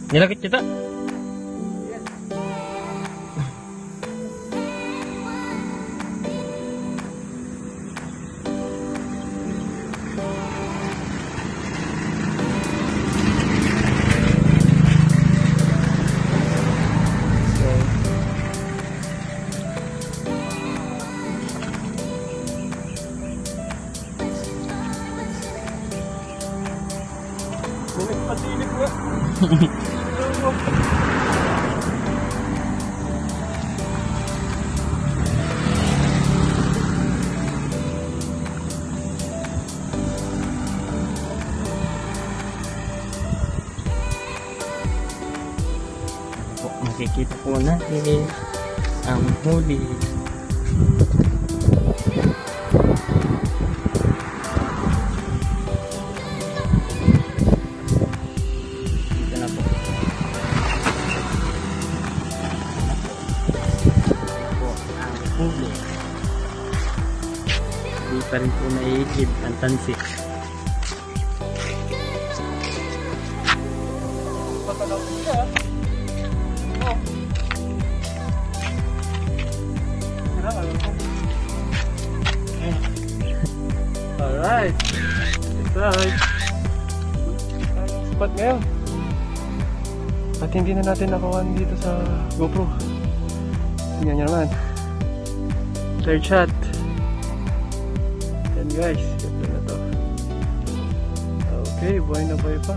Nilakit kita. Matinip nga. Po, makikita po natin ang huli. Dito na po. Po, ang huli. Hindi pa rin po naiigib ang tansi. Patalaw ko siya. Oh. Tira ka lang. Alright. Tiksay. Spot ngayon. At hindi na natin nakuhaan dito sa GoPro. Tingnan nyo naman. Third shot. Yan guys. Ganda na to. Okay, buhay na buhay pa.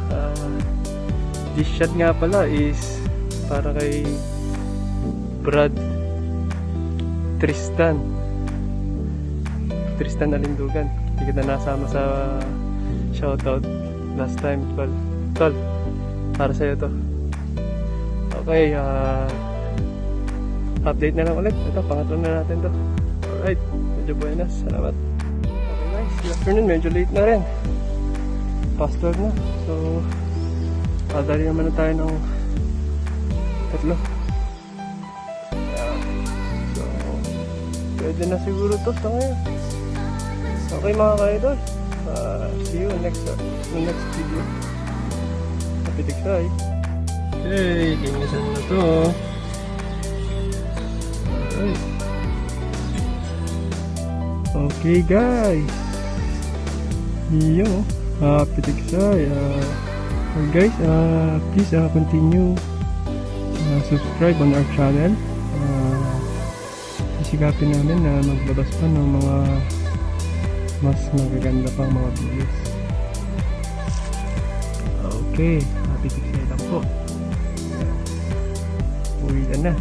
This shot nga pala is para kay Brad Tristan Alindugan. Hindi kita nasama sa shoutout last time, tol. Para sa'yo to. Okay, update na lang ulit. Ito, pangatlo na natin to. Alright, medyo buenas. Salamat. Okay guys, good afternoon. Medyo late na rin. Past 12 na. So, dali naman na tayo ng tatlo. So, pwede na siguro to sa ngayon. Okay mga ka-idol. See you next video. Happy Tiksay. Hey, kinisan na to. Alright. Okay guys. Yo, happy Tiksay. Guys, please continue subscribe on our channel. Sisikapin namin na maglabas pa ng mga mas magaganda pang mga videos. Okay, happy Tiksay lang po. Uwi na.